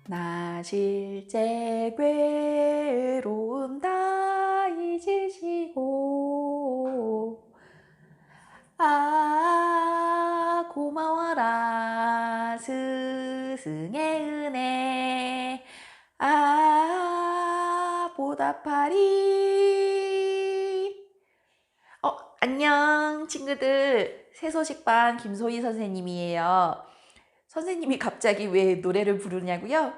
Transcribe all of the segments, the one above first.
나 실제 괴로움 다 잊으시고 고마워라 스승의 은혜 보답하리. 안녕 친구들, 새소식반 김소희 선생님이에요. 선생님이 갑자기 왜 노래를 부르냐고요?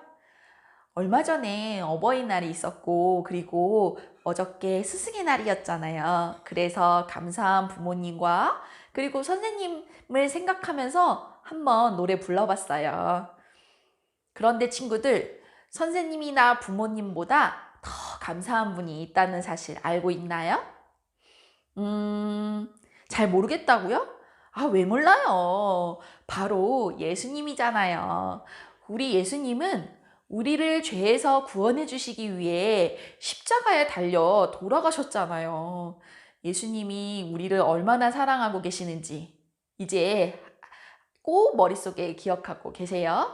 얼마 전에 어버이날이 있었고 그리고 어저께 스승의 날이었잖아요. 그래서 감사한 부모님과 그리고 선생님을 생각하면서 한번 노래 불러봤어요. 그런데 친구들, 선생님이나 부모님보다 더 감사한 분이 있다는 사실 알고 있나요? 잘 모르겠다고요? 왜 몰라요? 바로 예수님이잖아요. 우리 예수님은 우리를 죄에서 구원해 주시기 위해 십자가에 달려 돌아가셨잖아요. 예수님이 우리를 얼마나 사랑하고 계시는지 이제 꼭 머릿속에 기억하고 계세요.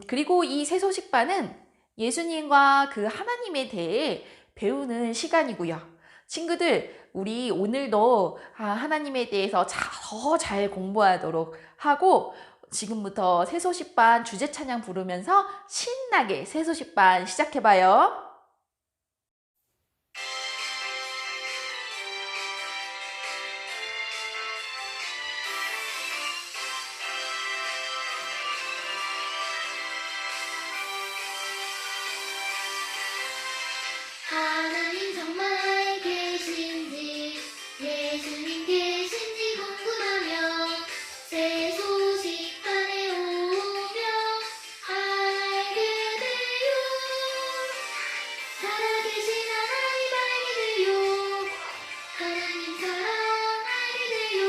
그리고 이 새소식반은 예수님과 그 하나님에 대해 배우는 시간이고요. 친구들, 우리 오늘도 하나님에 대해서 더 잘 공부하도록 하고 지금부터 새소식반 주제 찬양 부르면서 신나게 새소식반 시작해봐요. 하나님 정말 계신지 예수님 계신지 궁금하며 새 소식반에 오며 알게 돼요. 살아계신 하나님 알게 돼요. 하나님 사랑 알게 돼요.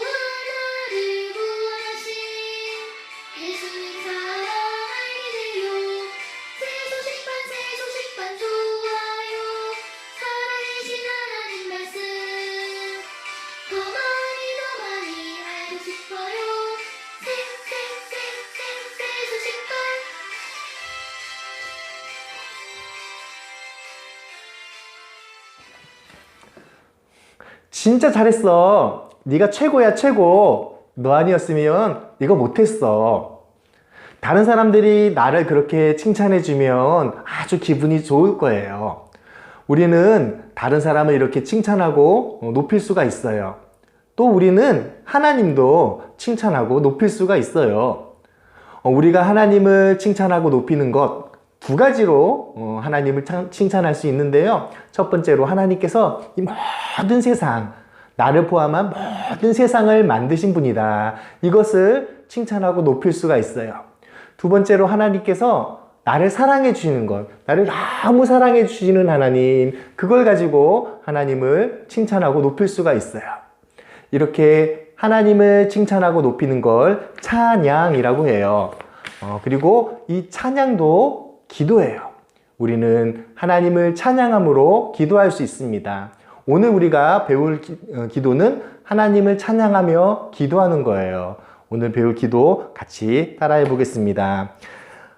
나를 구원하신 예수님 사랑 알게 돼요. 새 소식반 좋아요. 살아계신 하나님 말씀 더 많이 알고 싶어요. 새 소식반. 진짜 잘했어. 네가 최고야, 최고. 너 아니었으면 이거 못했어. 다른 사람들이 나를 그렇게 칭찬해주면 아주 기분이 좋을 거예요. 우리는 다른 사람을 이렇게 칭찬하고 높일 수가 있어요. 또 우리는 하나님도 칭찬하고 높일 수가 있어요. 우리가 하나님을 칭찬하고 높이는 것 두 가지로 하나님을 칭찬할 수 있는데요. 첫 번째로 하나님께서 이 모든 세상, 나를 포함한 모든 세상을 만드신 분이다. 이것을 칭찬하고 높일 수가 있어요. 두 번째로 하나님께서 나를 사랑해 주시는 것, 나를 너무 사랑해 주시는 하나님, 그걸 가지고 하나님을 칭찬하고 높일 수가 있어요. 이렇게 하나님을 칭찬하고 높이는 걸 찬양이라고 해요. 그리고 이 찬양도 기도예요. 우리는 하나님을 찬양함으로 기도할 수 있습니다. 오늘 우리가 배울 기도는 하나님을 찬양하며 기도하는 거예요. 오늘 배울 기도 같이 따라해 보겠습니다.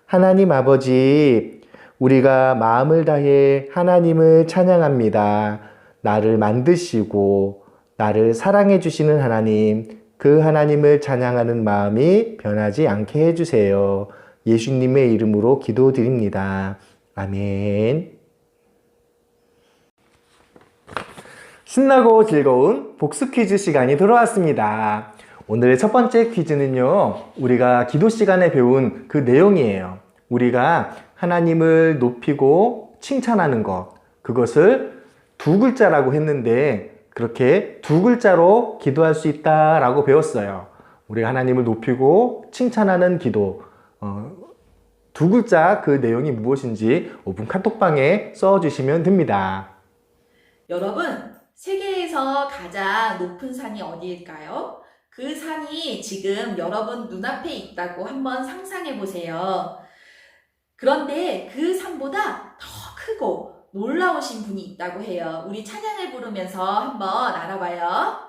하나님 아버지, 우리가 마음을 다해 하나님을 찬양합니다. 나를 만드시고 나를 사랑해 주시는 하나님, 그 하나님을 찬양하는 마음이 변하지 않게 해주세요. 예수님의 이름으로 기도드립니다. 아멘. 신나고 즐거운 복습 퀴즈 시간이 돌아왔습니다. 오늘의 첫 번째 퀴즈는요, 우리가 기도 시간에 배운 그 내용이에요. 우리가 하나님을 높이고 칭찬하는 것, 그것을 두 글자라고 했는데 그렇게 두 글자로 기도할 수 있다라고 배웠어요. 우리가 하나님을 높이고 칭찬하는 기도, 두 글자 그 내용이 무엇인지 5분 카톡방에 써주시면 됩니다. 여러분, 세계에서 가장 높은 산이 어디일까요? 그 산이 지금 여러분 눈앞에 있다고 한번 상상해 보세요. 그런데 그 산보다 더 크고 놀라우신 분이 있다고 해요. 우리 찬양을 부르면서 한번 알아봐요.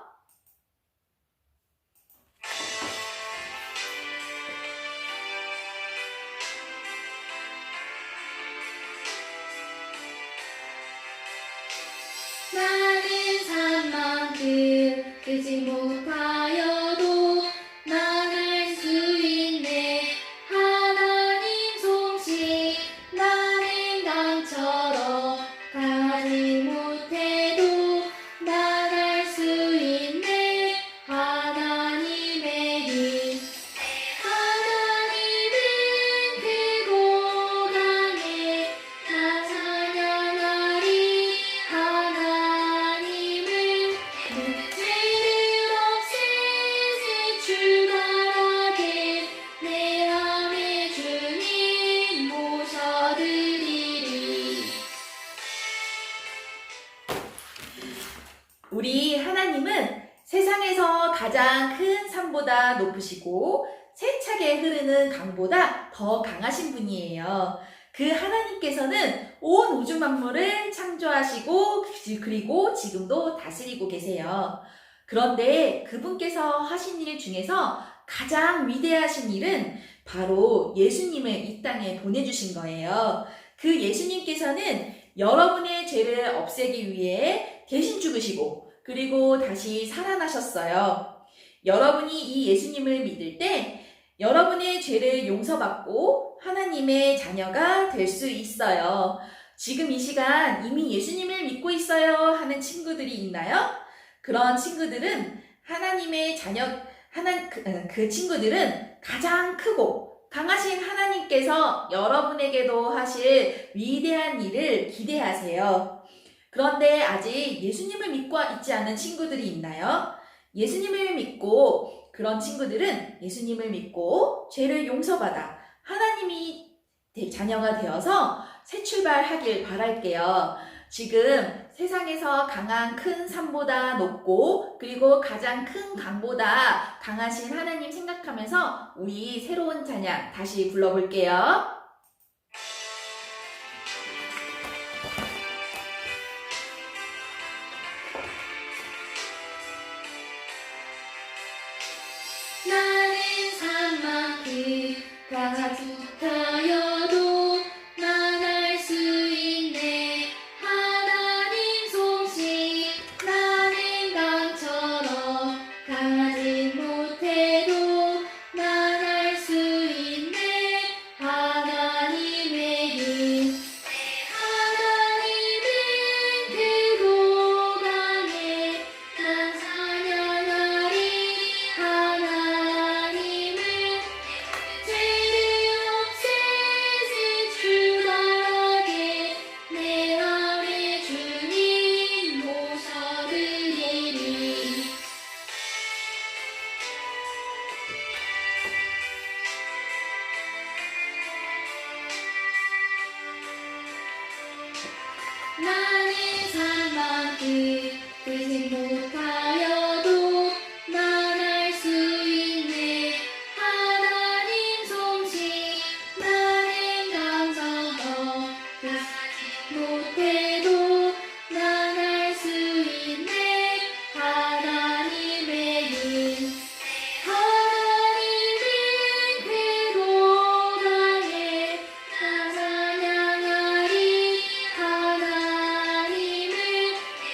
나는 산만큼 크지 못하여도 난 알 수 있네 하나님 솜씨 나는 강처럼 가지 못해도 난 알 수 있네 하나님의 힘 하나님은 크고 강해 나 찬양하리 하나님을 문제를 없애세 출발하게 내 안에 주님 모셔드리리. 우리 하나님은 세상에서 가장 큰 산보다 높으시고 세차게 흐르는 강보다 더 강하신 분이에요. 그 하나님께서는 온 우주 만물을 창조하시고 그리고 지금도 다스리고 계세요. 그런데 그분께서 하신 일 중에서 가장 위대하신 일은 바로 예수님을 이 땅에 보내주신 거예요. 그 예수님께서는 여러분의 죄를 없애기 위해 대신 죽으시고 그리고 다시 살아나셨어요. 여러분이 이 예수님을 믿을 때 여러분의 죄를 용서받고 하나님의 자녀가 될 수 있어요. 지금 이 시간 이미 예수님을 믿고 있어요 하는 친구들이 있나요? 그런 친구들은 하나님의 자녀, 그 친구들은 가장 크고 강하신 하나님께서 여러분에게도 하실 위대한 일을 기대하세요. 그런데 아직 예수님을 믿고 있지 않은 친구들이 있나요? 예수님을 믿고 그런 친구들은 예수님을 믿고 죄를 용서받아 하나님이 자녀가 되어서 새 출발하길 바랄게요. 지금 세상에서 강한 큰 산보다 높고 그리고 가장 큰 강보다 강하신 하나님 생각하면서 우리 새로운 찬양 다시 불러볼게요. 나는 산만큼 강하지 못하여도 난 알 수 있네 하나님 솜씨 나는 강처럼 강하지 못해도 난 알 수 있네 하나님의 힘 하나님은 크고 강해 난 찬양하리 하나님을 죄를 없애세 출발하게 내 안에 주님 모셔드리리. 나는 산만큼 크지 못하여도 난 알 수 있네 하나님 솜씨 나는 강성어 크지 못해도 난 알 수 있네 하나님의 힘 하나님은 크고 강해 나 찬양하리 하나님을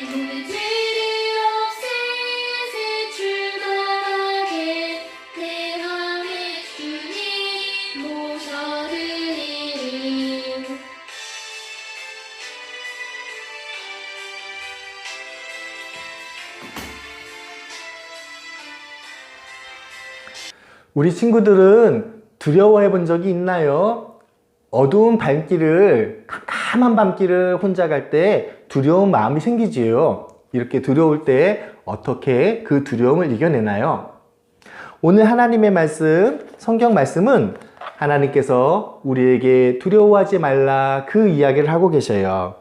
모든 죄를 없애세 출발하게 내 안에 주님 모셔드리리. 우리 친구들은 두려워해 본 적이 있나요? 어두운 밤길을, 캄캄한 밤길을 혼자 갈 때 두려운 마음이 생기지요. 이렇게 두려울 때 어떻게 그 두려움을 이겨내나요? 오늘 하나님의 말씀, 성경 말씀은 하나님께서 우리에게 두려워하지 말라 그 이야기를 하고 계셔요.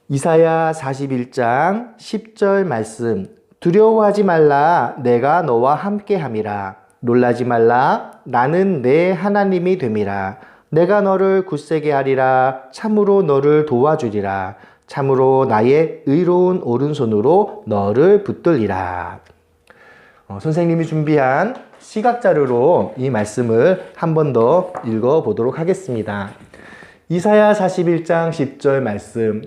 이사야 41장 10절 말씀. 두려워하지 말라 내가 너와 함께 함이라. 놀라지 말라 나는 내 하나님이 됨이라. 내가 너를 굳세게 하리라. 참으로 너를 도와주리라. 참으로 나의 의로운 오른손으로 너를 붙들리라. 선생님이 준비한 시각자료로 이 말씀을 한 번 더 읽어보도록 하겠습니다. 이사야 41장 10절 말씀.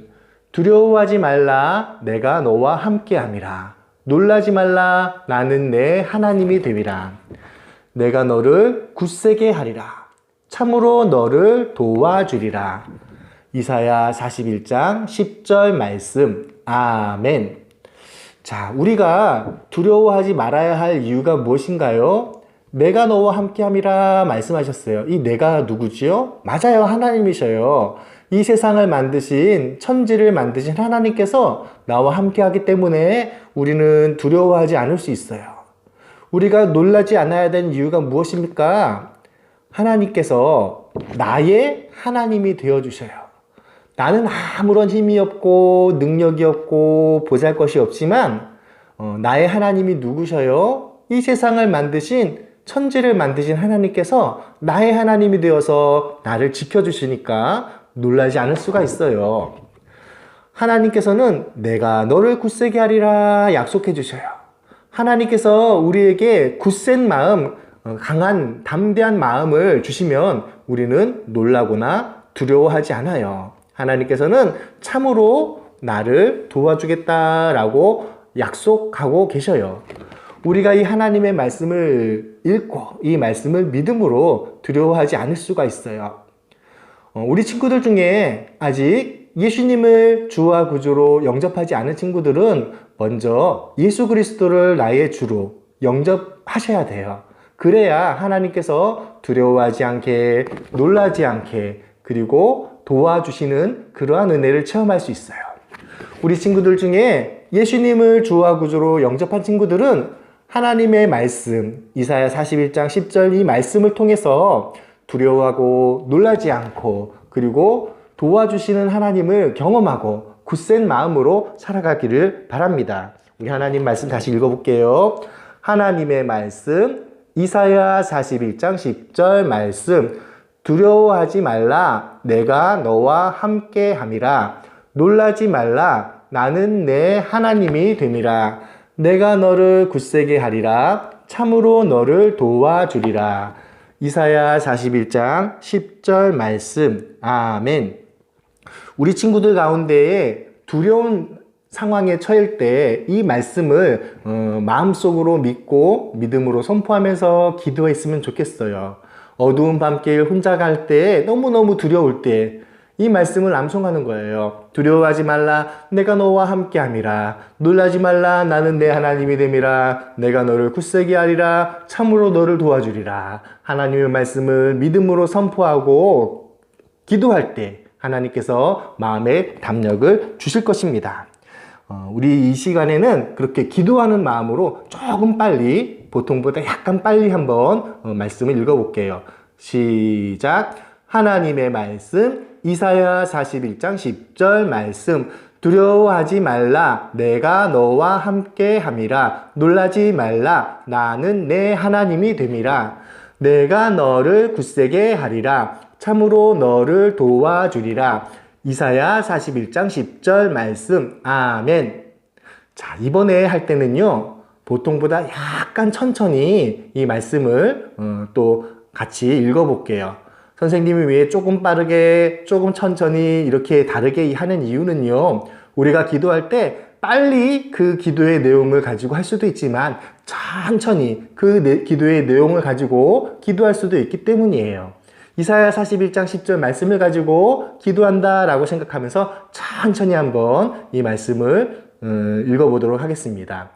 두려워하지 말라. 내가 너와 함께함이라. 놀라지 말라. 나는 내 하나님이 됨이라. 내가 너를 굳세게 하리라. 참으로 너를 도와주리라. 이사야 41장 10절 말씀. 아멘. 자, 우리가 두려워하지 말아야 할 이유가 무엇인가요? 내가 너와 함께함이라 말씀하셨어요. 이 내가 누구지요? 맞아요. 하나님이셔요. 이 세상을 만드신, 천지를 만드신 하나님께서 나와 함께하기 때문에 우리는 두려워하지 않을 수 있어요. 우리가 놀라지 않아야 되는 이유가 무엇입니까? 하나님께서 나의 하나님이 되어주셔요. 나는 아무런 힘이 없고 능력이 없고 보잘것이 없지만 나의 하나님이 누구셔요? 이 세상을 만드신, 천지를 만드신 하나님께서 나의 하나님이 되어서 나를 지켜주시니까 놀라지 않을 수가 있어요. 하나님께서는 내가 너를 굳세게 하리라 약속해 주셔요. 하나님께서 우리에게 굳센 마음, 강한 담대한 마음을 주시면 우리는 놀라거나 두려워하지 않아요. 하나님께서는 참으로 나를 도와주겠다라고 약속하고 계셔요. 우리가 이 하나님의 말씀을 읽고 이 말씀을 믿음으로 두려워하지 않을 수가 있어요. 우리 친구들 중에 아직 예수님을 주와 구주로 영접하지 않은 친구들은 먼저 예수 그리스도를 나의 주로 영접하셔야 돼요. 그래야 하나님께서 두려워하지 않게, 놀라지 않게, 그리고 도와주시는 그러한 은혜를 체험할 수 있어요. 우리 친구들 중에 예수님을 주와 구주로 영접한 친구들은 하나님의 말씀, 이사야 41장 10절 이 말씀을 통해서 두려워하고 놀라지 않고 그리고 도와주시는 하나님을 경험하고 굳센 마음으로 살아가기를 바랍니다. 우리 하나님 말씀 다시 읽어볼게요. 하나님의 말씀, 이사야 41장 10절 말씀. 두려워하지 말라. 내가 너와 함께 함이라. 놀라지 말라. 나는 내 하나님이 됨이라. 내가 너를 굳세게 하리라. 참으로 너를 도와주리라. 이사야 41장 10절 말씀. 아멘. 우리 친구들 가운데에 두려운 상황에 처할 때 이 말씀을 마음속으로 믿고 믿음으로 선포하면서 기도했으면 좋겠어요. 어두운 밤길 혼자 갈 때, 너무너무 두려울 때 이 말씀을 암송하는 거예요. 두려워하지 말라. 내가 너와 함께함이라. 놀라지 말라. 나는 내 하나님이 됨이라. 내가 너를 굳세게 하리라. 참으로 너를 도와주리라. 하나님의 말씀을 믿음으로 선포하고 기도할 때 하나님께서 마음의 담력을 주실 것입니다. 우리 이 시간에는 그렇게 기도하는 마음으로 조금 빨리, 보통보다 약간 빨리 한번 말씀을 읽어볼게요. 시작. 하나님의 말씀, 이사야 41장 10절 말씀. 두려워하지 말라. 내가 너와 함께 함이라. 놀라지 말라. 나는 내 하나님이 됨이라. 내가 너를 굳세게 하리라. 참으로 너를 도와주리라. 이사야 41장 10절 말씀. 아멘. 자, 이번에 할 때는요, 보통보다 약간 천천히 이 말씀을 또 같이 읽어볼게요. 선생님이 왜 조금 빠르게, 조금 천천히 이렇게 다르게 하는 이유는요, 우리가 기도할 때 빨리 그 기도의 내용을 가지고 할 수도 있지만 천천히 그 기도의 내용을 가지고 기도할 수도 있기 때문이에요. 이사야 41장 10절 말씀을 가지고 기도한다라고 생각하면서 천천히 한번 이 말씀을 읽어보도록 하겠습니다.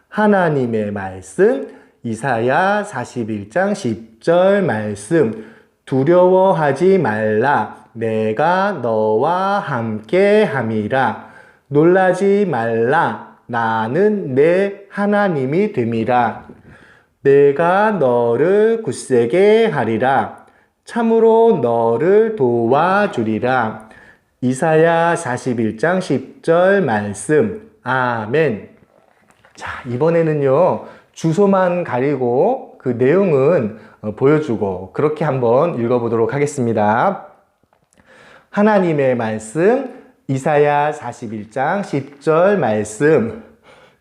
하나님의 말씀, 이사야 41장 10절 말씀. 두려워하지 말라. 내가 너와 함께 함이라. 놀라지 말라. 나는 내 하나님이 됨이라. 내가 너를 굳세게 하리라. 참으로 너를 도와주리라. 이사야 41장 10절 말씀. 아멘. 자, 이번에는요, 주소만 가리고 그 내용은 보여주고 그렇게 한번 읽어보도록 하겠습니다. 하나님의 말씀 이사야 41장 10절 말씀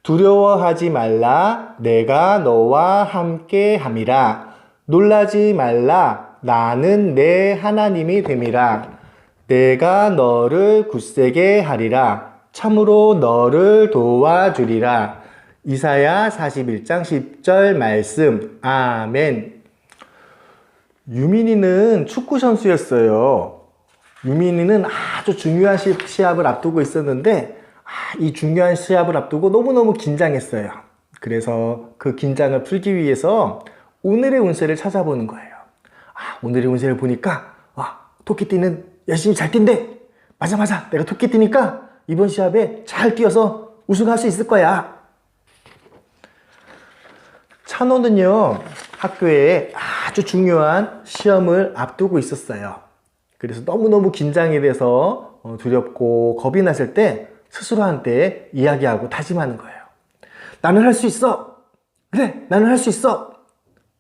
두려워하지 말라 내가 너와 함께 함이라 놀라지 말라 나는 내 하나님이 됨이라 내가 너를 굳세게 하리라 참으로 너를 도와주리라. 이사야 41장 10절 말씀. 아멘. 유민이는 축구 선수였어요. 유민이는 아주 중요한 시합을 앞두고 있었는데 이 중요한 시합을 앞두고 너무너무 긴장했어요. 그래서 그 긴장을 풀기 위해서 오늘의 운세를 찾아보는 거예요. 오늘의 운세를 보니까 토끼띠는 열심히 잘 뛴대. 맞아. 내가 토끼띠니까 이번 시합에 잘 뛰어서 우승할 수 있을 거야. 찬호는요, 학교에 아주 중요한 시험을 앞두고 있었어요. 그래서 너무너무 긴장이 돼서 두렵고 겁이 났을 때 스스로한테 이야기하고 다짐하는 거예요. 나는 할 수 있어. 그래, 나는 할 수 있어.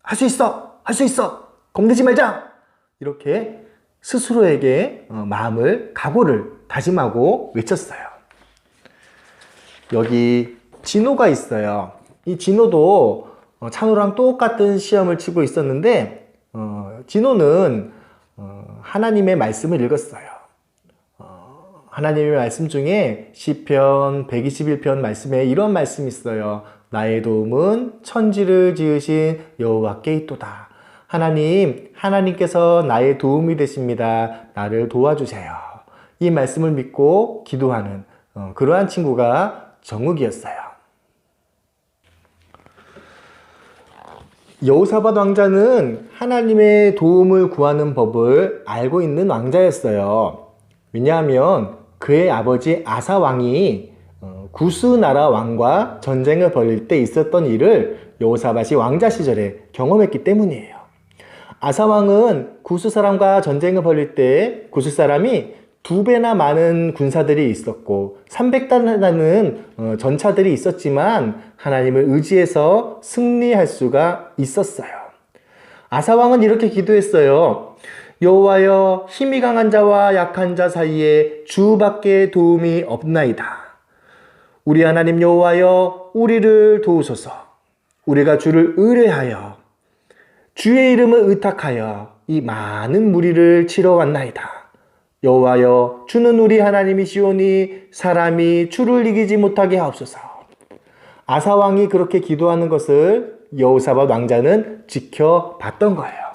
할 수 있어. 할 수 있어. 겁내지 말자. 이렇게 스스로에게 각오를 다짐하고 외쳤어요. 여기 진호가 있어요. 이 진호도 찬호랑 똑같은 시험을 치고 있었는데 진호는 하나님의 말씀을 읽었어요. 하나님의 말씀 중에 시편 121편 말씀에 이런 말씀이 있어요. 나의 도움은 천지를 지으신 여호와께 있도다. 하나님께서 나의 도움이 되십니다. 나를 도와주세요. 이 말씀을 믿고 기도하는 그러한 친구가 정욱이었어요. 여호사밧 왕자는 하나님의 도움을 구하는 법을 알고 있는 왕자였어요. 왜냐하면 그의 아버지 아사 왕이 구스 나라 왕과 전쟁을 벌일 때 있었던 일을 여호사밧이 왕자 시절에 경험했기 때문이에요. 아사 왕은 구스 사람과 전쟁을 벌일 때 구스 사람이 2배나 많은 군사들이 있었고 300대라는 전차들이 있었지만 하나님을 의지해서 승리할 수가 있었어요. 아사 왕은 이렇게 기도했어요. 여호와여, 힘이 강한 자와 약한 자 사이에 주밖에 도움이 없나이다. 우리 하나님 여호와여, 우리를 도우소서. 우리가 주를 의뢰하여 주의 이름을 의탁하여 이 많은 무리를 치러 왔나이다. 여호와여, 주는 우리 하나님이시오니 사람이 주를 이기지 못하게 하옵소서. 아사 왕이 그렇게 기도하는 것을 여호사밧 왕자는 지켜봤던 거예요.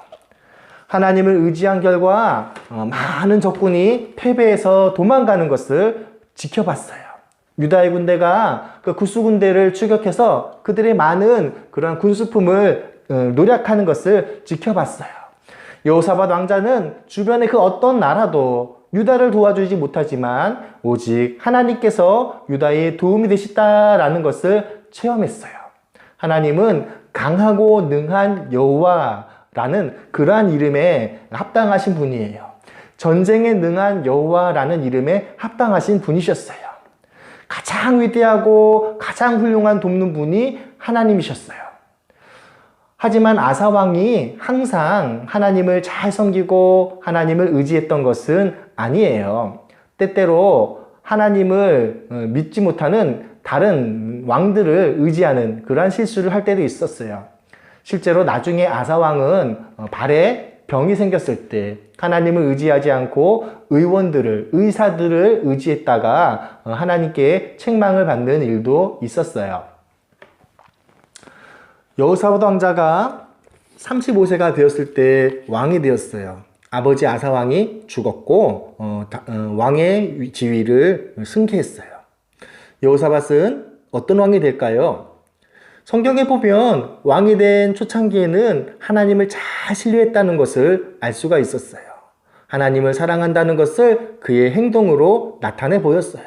하나님을 의지한 결과 많은 적군이 패배해서 도망가는 것을 지켜봤어요. 유다의 군대가 그 구스 군대를 추격해서 그들의 많은 그러한 군수품을 노략하는 것을 지켜봤어요. 여호사밧 왕자는 주변의 그 어떤 나라도 유다를 도와주지 못하지만 오직 하나님께서 유다의 도움이 되시다라는 것을 체험했어요. 하나님은 강하고 능한 여호와라는 그러한 이름에 합당하신 분이에요. 전쟁에 능한 여호와라는 이름에 합당하신 분이셨어요. 가장 위대하고 가장 훌륭한 돕는 분이 하나님이셨어요. 하지만 아사 왕이 항상 하나님을 잘 섬기고 하나님을 의지했던 것은 아니에요. 때때로 하나님을 믿지 못하는 다른 왕들을 의지하는 그러한 실수를 할 때도 있었어요. 실제로 나중에 아사 왕은 발에 병이 생겼을 때 하나님을 의지하지 않고 의사들을 의지했다가 하나님께 책망을 받는 일도 있었어요. 여호사밧 왕자가 35세가 되었을 때 왕이 되었어요. 아버지 아사 왕이 죽었고 왕의 지위를 승계했어요. 여호사밧은 어떤 왕이 될까요? 성경에 보면 왕이 된 초창기에는 하나님을 잘 신뢰했다는 것을 알 수가 있었어요. 하나님을 사랑한다는 것을 그의 행동으로 나타내 보였어요.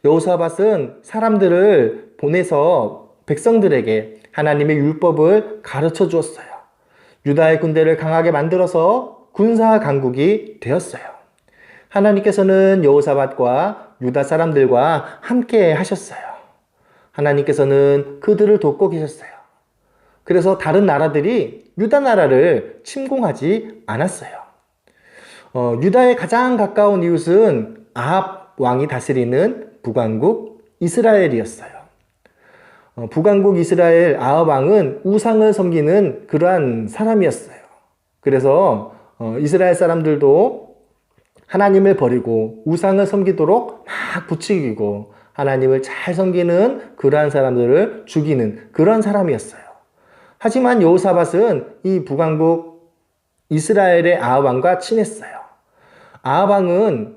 여호사밧은 사람들을 보내서 백성들에게 하나님의 율법을 가르쳐 주었어요. 유다의 군대를 강하게 만들어서 군사 강국이 되었어요. 하나님께서는 여호사밧과 유다 사람들과 함께 하셨어요. 하나님께서는 그들을 돕고 계셨어요. 그래서 다른 나라들이 유다 나라를 침공하지 않았어요. 유다의 가장 가까운 이웃은 아합 왕이 다스리는 북왕국 이스라엘이었어요. 북왕국 이스라엘 아합 왕은 우상을 섬기는 그러한 사람이었어요. 그래서 이스라엘 사람들도 하나님을 버리고 우상을 섬기도록 막 부추기고 하나님을 잘 섬기는 그러한 사람들을 죽이는 그런 사람이었어요. 하지만 여호사밧은 이 북왕국 이스라엘의 아합 왕과 친했어요. 아합 왕은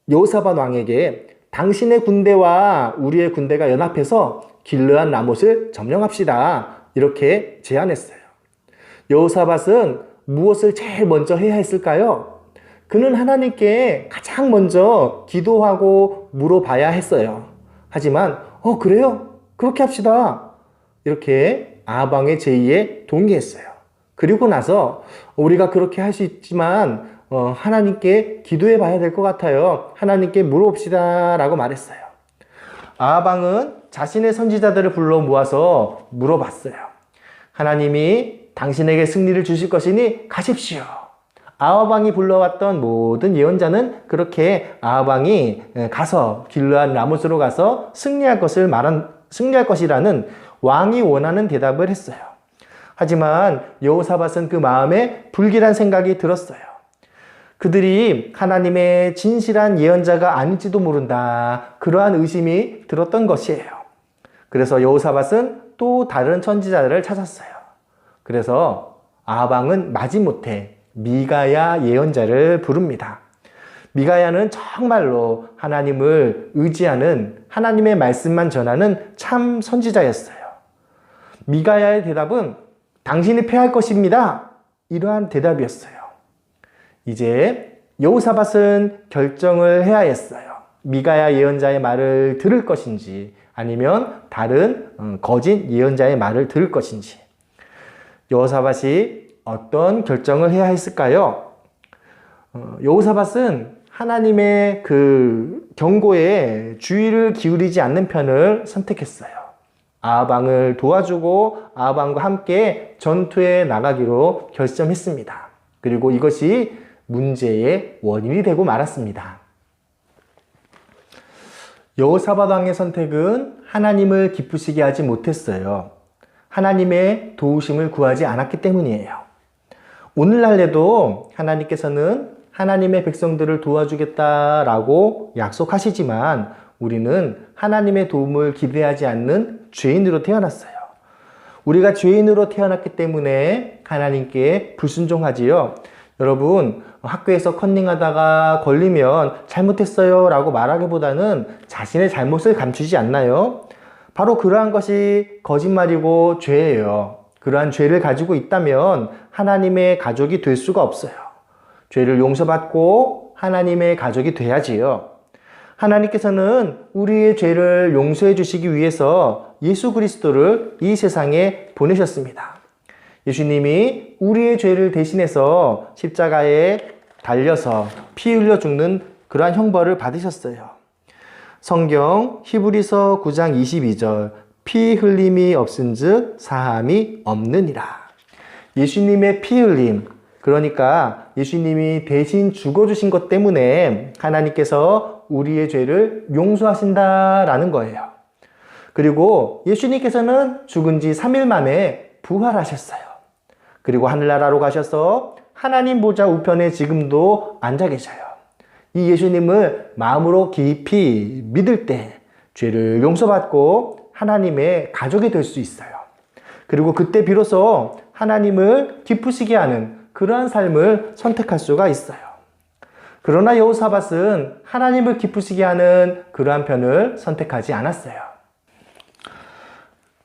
여호사밧 왕에게 당신의 군대와 우리의 군대가 연합해서 길르앗 라못을 점령합시다. 이렇게 제안했어요. 여호사밧은 무엇을 제일 먼저 해야 했을까요? 그는 하나님께 가장 먼저 기도하고 물어봐야 했어요. 하지만 그래요? 그렇게 합시다. 이렇게 아합 왕의 제의에 동의했어요. 그리고 나서 우리가 그렇게 할 수 있지만 하나님께 기도해 봐야 될 것 같아요. 하나님께 물어봅시다 라고 말했어요. 아합 왕은 자신의 선지자들을 불러 모아서 물어봤어요. 하나님이 당신에게 승리를 주실 것이니 가십시오. 아합 왕이 불러왔던 모든 예언자는 그렇게 아합 왕이 가서 길르앗 라못으로 가서 승리할 것이라는 왕이 원하는 대답을 했어요. 하지만 여호사밧은 그 마음에 불길한 생각이 들었어요. 그들이 하나님의 진실한 예언자가 아닐지도 모른다. 그러한 의심이 들었던 것이에요. 그래서 여호사밧은 또 다른 선지자를 찾았어요. 그래서 아합 왕은 마지못해 미가야 예언자를 부릅니다. 미가야는 정말로 하나님을 의지하는 하나님의 말씀만 전하는 참 선지자였어요. 미가야의 대답은 당신이 패할 것입니다. 이러한 대답이었어요. 이제 여호사밧은 결정을 해야 했어요. 미가야 예언자의 말을 들을 것인지 아니면 다른 거짓 예언자의 말을 들을 것인지. 여호사밧이 어떤 결정을 해야 했을까요? 여호사밧은 하나님의 그 경고에 주의를 기울이지 않는 편을 선택했어요. 아합 왕을 도와주고 아합 왕과 함께 전투에 나가기로 결심했습니다. 그리고 이것이 문제의 원인이 되고 말았습니다. 여호사밧 왕의 선택은 하나님을 기쁘시게 하지 못했어요. 하나님의 도우심을 구하지 않았기 때문이에요. 오늘날에도 하나님께서는 하나님의 백성들을 도와주겠다라고 약속하시지만 우리는 하나님의 도움을 기대하지 않는 죄인으로 태어났어요. 우리가 죄인으로 태어났기 때문에 하나님께 불순종하지요. 여러분, 학교에서 컨닝하다가 걸리면 잘못했어요 라고 말하기보다는 자신의 잘못을 감추지 않나요? 바로 그러한 것이 거짓말이고 죄예요. 그러한 죄를 가지고 있다면 하나님의 가족이 될 수가 없어요. 죄를 용서받고 하나님의 가족이 돼야지요. 하나님께서는 우리의 죄를 용서해 주시기 위해서 예수 그리스도를 이 세상에 보내셨습니다. 예수님이 우리의 죄를 대신해서 십자가에 달려서 피 흘려 죽는 그러한 형벌을 받으셨어요. 성경 히브리서 9장 22절 피 흘림이 없은즉 사함이 없느니라. 예수님의 피 흘림, 그러니까 예수님이 대신 죽어주신 것 때문에 하나님께서 우리의 죄를 용서하신다라는 거예요. 그리고 예수님께서는 죽은 지 3일 만에 부활하셨어요. 그리고 하늘나라로 가셔서 하나님 보좌 우편에 지금도 앉아 계셔요. 이 예수님을 마음으로 깊이 믿을 때 죄를 용서받고 하나님의 가족이 될 수 있어요. 그리고 그때 비로소 하나님을 기쁘시게 하는 그러한 삶을 선택할 수가 있어요. 그러나 여호사밧은 하나님을 기쁘시게 하는 그러한 편을 선택하지 않았어요.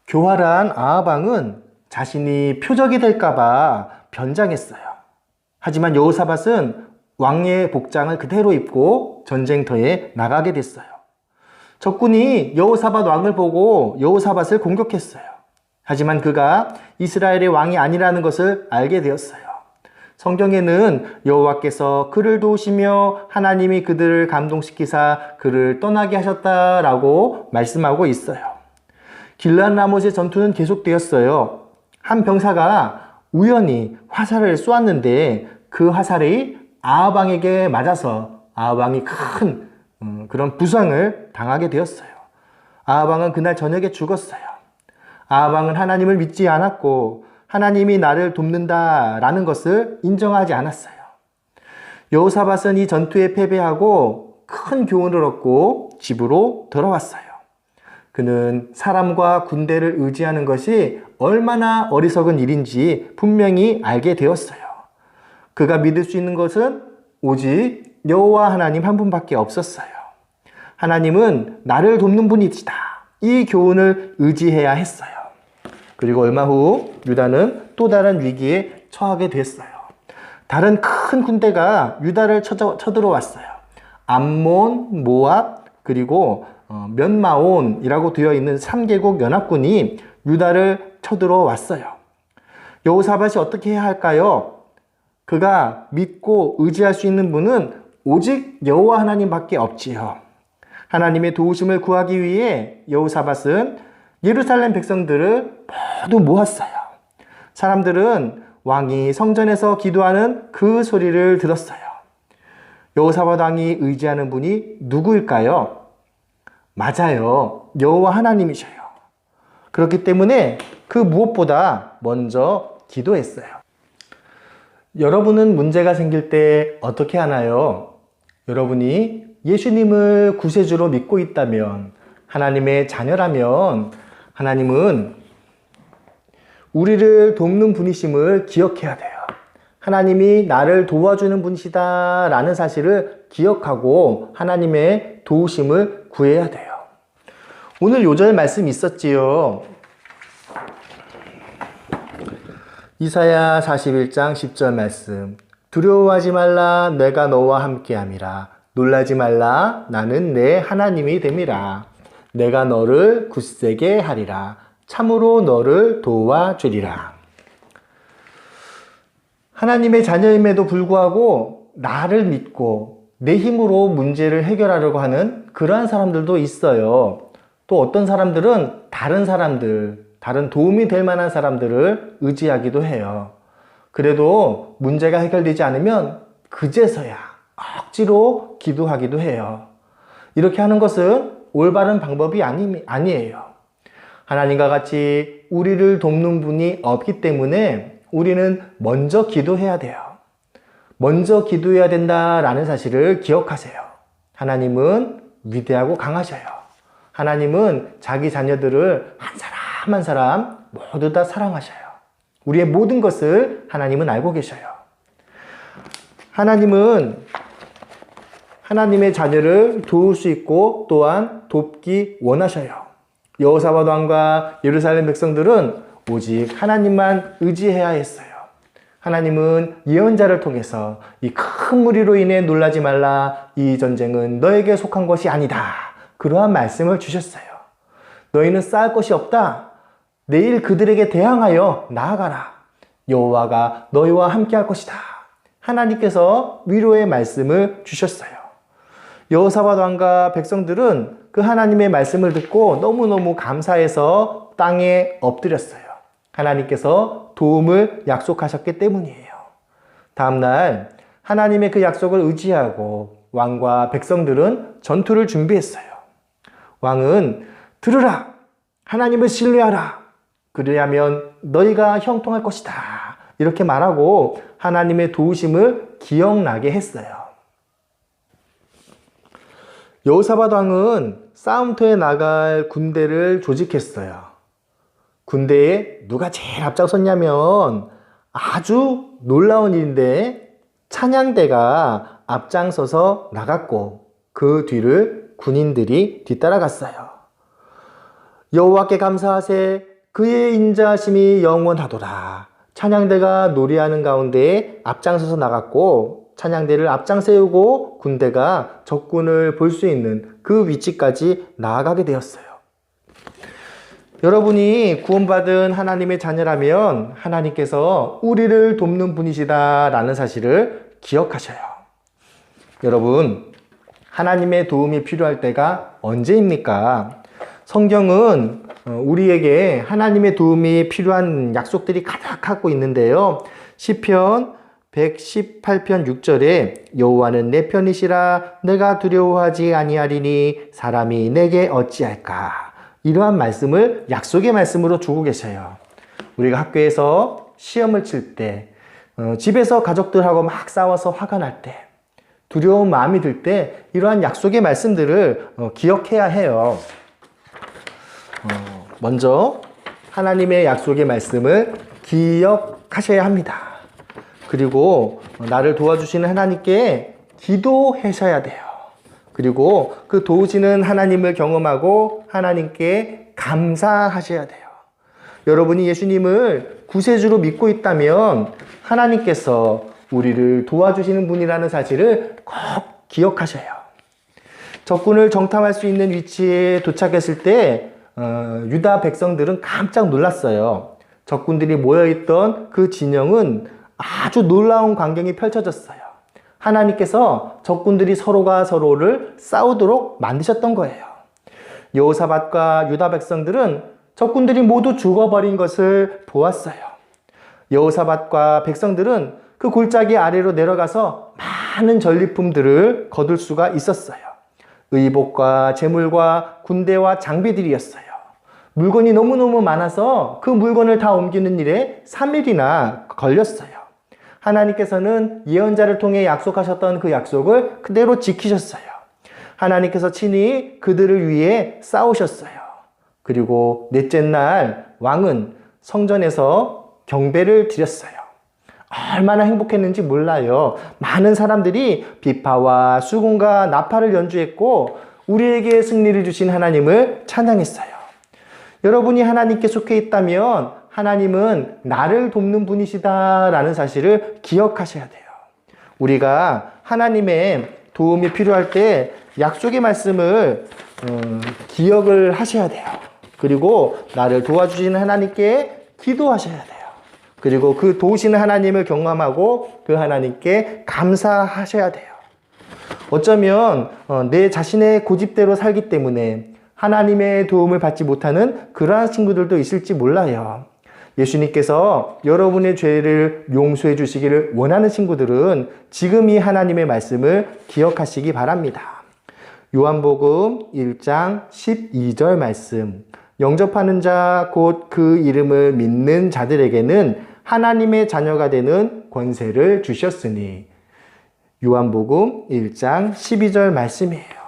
교활한 아합 왕은 자신이 표적이 될까봐 변장했어요. 하지만 여호사밧은 왕의 복장을 그대로 입고 전쟁터에 나가게 됐어요. 적군이 여호사밧 왕을 보고 여호사밧을 공격했어요. 하지만 그가 이스라엘의 왕이 아니라는 것을 알게 되었어요. 성경에는 여호와께서 그를 도우시며 하나님이 그들을 감동시키사 그를 떠나게 하셨다라고 말씀하고 있어요. 길르앗 라못의 전투는 계속되었어요. 한 병사가 우연히 화살을 쏘았는데 그 화살이 아합 왕에게 맞아서 아합 왕이 큰 그런 부상을 당하게 되었어요. 아합 왕은 그날 저녁에 죽었어요. 아합 왕은 하나님을 믿지 않았고 하나님이 나를 돕는다라는 것을 인정하지 않았어요. 여호사밧은 이 전투에 패배하고 큰 교훈을 얻고 집으로 돌아왔어요. 그는 사람과 군대를 의지하는 것이 얼마나 어리석은 일인지 분명히 알게 되었어요. 그가 믿을 수 있는 것은 오직 여호와 하나님 한 분밖에 없었어요. 하나님은 나를 돕는 분이시다. 이 교훈을 의지해야 했어요. 그리고 얼마 후 유다는 또 다른 위기에 처하게 됐어요. 다른 큰 군대가 유다를 쳐들어왔어요. 암몬, 모압, 그리고 면마온이라고 되어 있는 3개국 연합군이 유다를 쳐들어왔어요. 여호사밧이 어떻게 해야 할까요? 그가 믿고 의지할 수 있는 분은 오직 여호와 하나님밖에 없지요. 하나님의 도우심을 구하기 위해 여호사밧은 예루살렘 백성들을 모두 모았어요. 사람들은 왕이 성전에서 기도하는 그 소리를 들었어요. 여호사밧 왕이 의지하는 분이 누구일까요? 맞아요. 여호와 하나님이셔요. 그렇기 때문에 그 무엇보다 먼저 기도했어요. 여러분은 문제가 생길 때 어떻게 하나요? 여러분이 예수님을 구세주로 믿고 있다면, 하나님의 자녀라면 하나님은 우리를 돕는 분이심을 기억해야 돼요. 하나님이 나를 도와주는 분이시다 라는 사실을 기억하고 하나님의 도우심을 구해야 돼요. 오늘 요절 말씀이 있었지요. 이사야 41장 10절 말씀. 두려워하지 말라, 내가 너와 함께함이라. 놀라지 말라, 나는 내 하나님이 됨이라. 내가 너를 굳세게 하리라. 참으로 너를 도와주리라. 하나님의 자녀임에도 불구하고 나를 믿고 내 힘으로 문제를 해결하려고 하는 그러한 사람들도 있어요. 또 어떤 사람들은 다른 사람들, 다른 도움이 될 만한 사람들을 의지하기도 해요. 그래도 문제가 해결되지 않으면 그제서야 억지로 기도하기도 해요. 이렇게 하는 것은 올바른 방법이 아니에요. 하나님과 같이 우리를 돕는 분이 없기 때문에 우리는 먼저 기도해야 돼요. 먼저 기도해야 된다라는 사실을 기억하세요. 하나님은 위대하고 강하셔요. 하나님은 자기 자녀들을 한 사람 한 사람 모두 다 사랑하셔요. 우리의 모든 것을 하나님은 알고 계셔요. 하나님은 하나님의 자녀를 도울 수 있고 또한 돕기 원하셔요. 여호사밧 왕과 예루살렘 백성들은 오직 하나님만 의지해야 했어요. 하나님은 예언자를 통해서 이 큰 무리로 인해 놀라지 말라, 이 전쟁은 너에게 속한 것이 아니다, 그러한 말씀을 주셨어요. 너희는 쌓을 것이 없다. 내일 그들에게 대항하여 나아가라. 여호와가 너희와 함께 할 것이다. 하나님께서 위로의 말씀을 주셨어요. 여호사밧 왕과 백성들은 그 하나님의 말씀을 듣고 너무너무 감사해서 땅에 엎드렸어요. 하나님께서 도움을 약속하셨기 때문이에요. 다음날 하나님의 그 약속을 의지하고 왕과 백성들은 전투를 준비했어요. 왕은 들으라, 하나님을 신뢰하라, 그리하면 너희가 형통할 것이다, 이렇게 말하고 하나님의 도우심을 기억나게 했어요. 여호사밧 왕은 싸움터에 나갈 군대를 조직했어요. 군대에 누가 제일 앞장섰냐면 아주 놀라운 일인데, 찬양대가 앞장서서 나갔고 그 뒤를 군인들이 뒤따라갔어요. 여호와께 감사하세, 그의 인자하심이 영원하도다. 찬양대가 노래하는 가운데 앞장서서 나갔고 찬양대를 앞장 세우고 군대가 적군을 볼 수 있는 그 위치까지 나아가게 되었어요. 여러분이 구원받은 하나님의 자녀라면 하나님께서 우리를 돕는 분이시다라는 사실을 기억하셔요. 여러분, 하나님의 도움이 필요할 때가 언제입니까? 성경은 우리에게 하나님의 도움이 필요한 약속들이 가득하고 있는데요. 시편 118편 6절에 여호와는 내 편이시라 내가 두려워하지 아니하리니 사람이 내게 어찌할까. 이러한 말씀을 약속의 말씀으로 주고 계셔요. 우리가 학교에서 시험을 칠 때, 집에서 가족들하고 막 싸워서 화가 날 때, 두려운 마음이 들 때 이러한 약속의 말씀들을 기억해야 해요. 먼저 하나님의 약속의 말씀을 기억하셔야 합니다. 그리고 나를 도와주시는 하나님께 기도하셔야 돼요. 그리고 그 도우시는 하나님을 경험하고 하나님께 감사하셔야 돼요. 여러분이 예수님을 구세주로 믿고 있다면 하나님께서 우리를 도와주시는 분이라는 사실을 꼭 기억하셔요. 적군을 정탐할 수 있는 위치에 도착했을 때 유다 백성들은 깜짝 놀랐어요. 적군들이 모여있던 그 진영은 아주 놀라운 광경이 펼쳐졌어요. 하나님께서 적군들이 서로가 서로를 싸우도록 만드셨던 거예요. 여호사밧과 유다 백성들은 적군들이 모두 죽어버린 것을 보았어요. 여호사밧과 백성들은 그 골짜기 아래로 내려가서 많은 전리품들을 거둘 수가 있었어요. 의복과 재물과 군대와 장비들이었어요. 물건이 너무너무 많아서 그 물건을 다 옮기는 일에 3일이나 걸렸어요. 하나님께서는 예언자를 통해 약속하셨던 그 약속을 그대로 지키셨어요. 하나님께서 친히 그들을 위해 싸우셨어요. 그리고 넷째 날 왕은 성전에서 경배를 드렸어요. 얼마나 행복했는지 몰라요. 많은 사람들이 비파와 수금과 나팔을 연주했고 우리에게 승리를 주신 하나님을 찬양했어요. 여러분이 하나님께 속해 있다면 하나님은 나를 돕는 분이시다라는 사실을 기억하셔야 돼요. 우리가 하나님의 도움이 필요할 때 약속의 말씀을 기억을 하셔야 돼요. 그리고 나를 도와주시는 하나님께 기도하셔야 돼요. 그리고 그 도우시는 하나님을 경험하고 그 하나님께 감사하셔야 돼요. 어쩌면 내 자신의 고집대로 살기 때문에 하나님의 도움을 받지 못하는 그러한 친구들도 있을지 몰라요. 예수님께서 여러분의 죄를 용서해 주시기를 원하는 친구들은 지금 이 하나님의 말씀을 기억하시기 바랍니다. 요한복음 1장 12절 말씀. 영접하는 자 곧 그 이름을 믿는 자들에게는 하나님의 자녀가 되는 권세를 주셨으니. 요한복음 1장 12절 말씀이에요.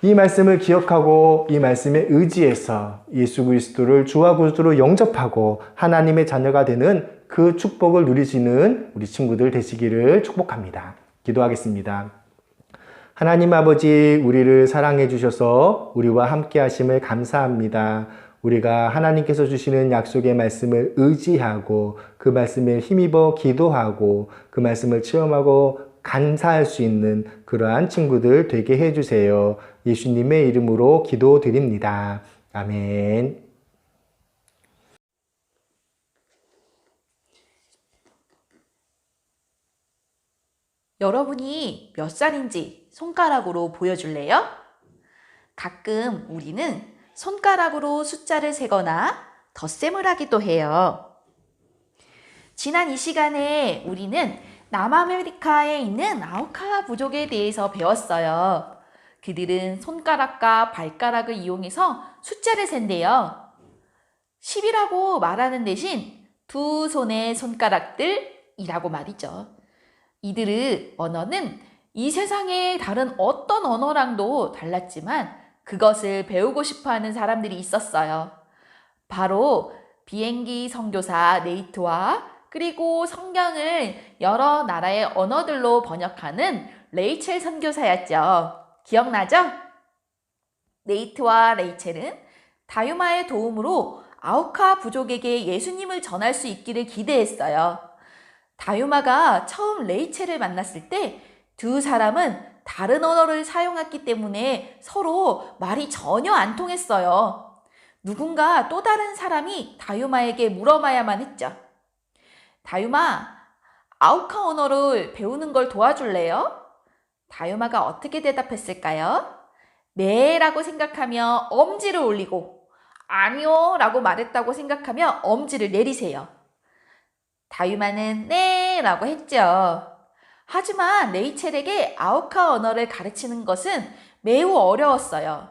이 말씀을 기억하고 이 말씀에 의지해서 예수 그리스도를 주와 구주로 영접하고 하나님의 자녀가 되는 그 축복을 누리시는 우리 친구들 되시기를 축복합니다. 기도하겠습니다. 하나님 아버지, 우리를 사랑해 주셔서 우리와 함께 하심을 감사합니다. 우리가 하나님께서 주시는 약속의 말씀을 의지하고 그 말씀에 힘입어 기도하고 그 말씀을 체험하고 감사할 수 있는 그러한 친구들 되게 해주세요. 예수님의 이름으로 기도드립니다. 아멘. 여러분이 몇 살인지 손가락으로 보여줄래요? 가끔 우리는 손가락으로 숫자를 세거나 덧셈을 하기도 해요. 지난 이 시간에 우리는 남아메리카에 있는 아우카 부족에 대해서 배웠어요. 그들은 손가락과 발가락을 이용해서 숫자를 센대요. 10이라고 말하는 대신 두 손의 손가락들이라고 말이죠. 이들의 언어는 이 세상의 다른 어떤 언어랑도 달랐지만 그것을 배우고 싶어하는 사람들이 있었어요. 바로 비행기 선교사 네이트와 그리고 성경을 여러 나라의 언어들로 번역하는 레이첼 선교사였죠. 기억나죠? 네이트와 레이첼은 다유마의 도움으로 아우카 부족에게 예수님을 전할 수 있기를 기대했어요. 다유마가 처음 레이첼을 만났을 때 두 사람은 다른 언어를 사용했기 때문에 서로 말이 전혀 안 통했어요. 누군가 또 다른 사람이 다유마에게 물어봐야만 했죠. 다유마, 아우카 언어를 배우는 걸 도와줄래요? 다유마가 어떻게 대답했을까요? 네 라고 생각하며 엄지를 올리고 아니요 라고 말했다고 생각하며 엄지를 내리세요. 다유마는 네 라고 했죠. 하지만 레이첼에게 아우카 언어를 가르치는 것은 매우 어려웠어요.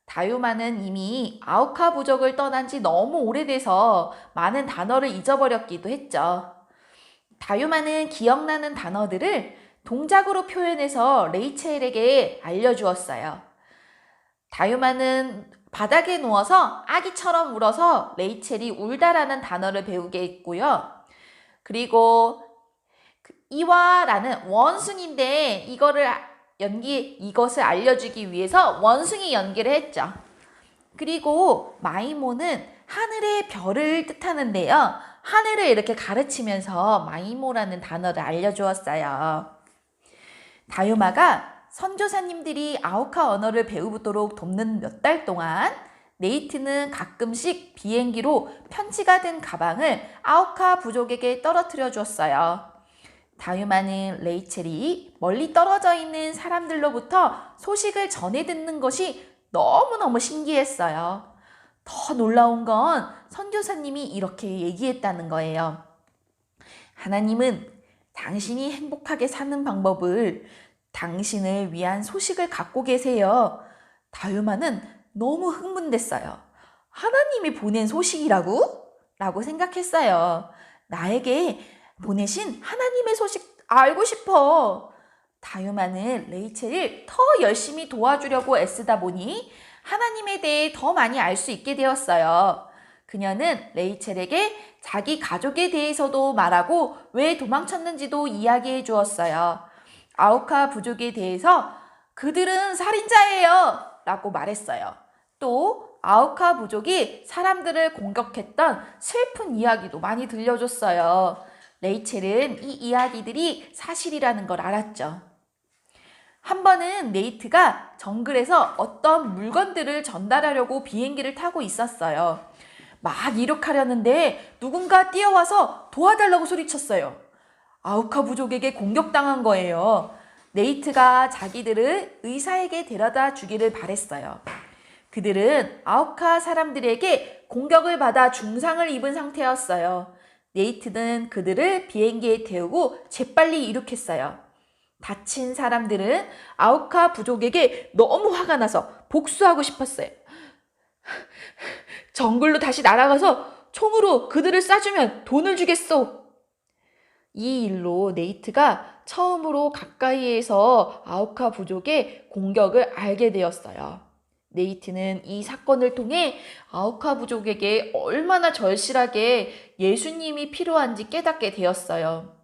다유마는 이미 아우카 부족을 떠난 지 너무 오래돼서 많은 단어를 잊어버렸기도 했죠. 다유마는 기억나는 단어들을 동작으로 표현해서 레이첼에게 알려주었어요. 다유마는 바닥에 누워서 아기처럼 울어서 레이첼이 울다라는 단어를 배우게 했고요. 그리고 이와라는 원숭이인데 이것을 알려주기 위해서 원숭이 연기를 했죠. 그리고 마이모는 하늘의 별을 뜻하는데요. 하늘을 이렇게 가르치면서 마이모라는 단어를 알려주었어요. 다유마가 선교사님들이 아우카 언어를 배우도록 돕는 몇 달 동안 네이트는 가끔씩 비행기로 편지가 든 가방을 아우카 부족에게 떨어뜨려 주었어요. 다유마는 레이첼이 멀리 떨어져 있는 사람들로부터 소식을 전해 듣는 것이 너무너무 신기했어요. 더 놀라운 건 선교사님이 이렇게 얘기했다는 거예요. 하나님은 당신이 행복하게 사는 방법을 당신을 위한 소식을 갖고 계세요. 다유마는 너무 흥분됐어요. 하나님이 보낸 소식이라고? 라고 생각했어요. 나에게 보내신 하나님의 소식 알고 싶어. 다유마는 레이첼을 더 열심히 도와주려고 애쓰다 보니 하나님에 대해 더 많이 알 수 있게 되었어요. 그녀는 레이첼에게 자기 가족에 대해서도 말하고 왜 도망쳤는지도 이야기해 주었어요. 아우카 부족에 대해서 그들은 살인자예요 라고 말했어요. 또 아우카 부족이 사람들을 공격했던 슬픈 이야기도 많이 들려줬어요. 레이첼은 이 이야기들이 사실이라는 걸 알았죠. 한 번은 네이트가 정글에서 어떤 물건들을 전달하려고 비행기를 타고 있었어요. 막 이륙하려는데 누군가 뛰어와서 도와달라고 소리쳤어요. 아우카 부족에게 공격당한 거예요. 네이트가 자기들을 의사에게 데려다 주기를 바랬어요. 그들은 아우카 사람들에게 공격을 받아 중상을 입은 상태였어요. 네이트는 그들을 비행기에 태우고 재빨리 이륙했어요. 다친 사람들은 아우카 부족에게 너무 화가 나서 복수하고 싶었어요. 정글로 다시 날아가서 총으로 그들을 쏴주면 돈을 주겠소. 이 일로 네이트가 처음으로 가까이에서 아우카 부족의 공격을 알게 되었어요. 네이트는 이 사건을 통해 아우카 부족에게 얼마나 절실하게 예수님이 필요한지 깨닫게 되었어요.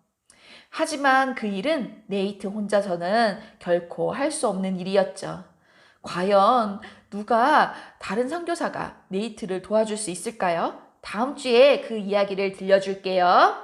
하지만 그 일은 네이트 혼자서는 결코 할 수 없는 일이었죠. 과연 다른 선교사가 네이트를 도와줄 수 있을까요? 다음 주에 그 이야기를 들려줄게요.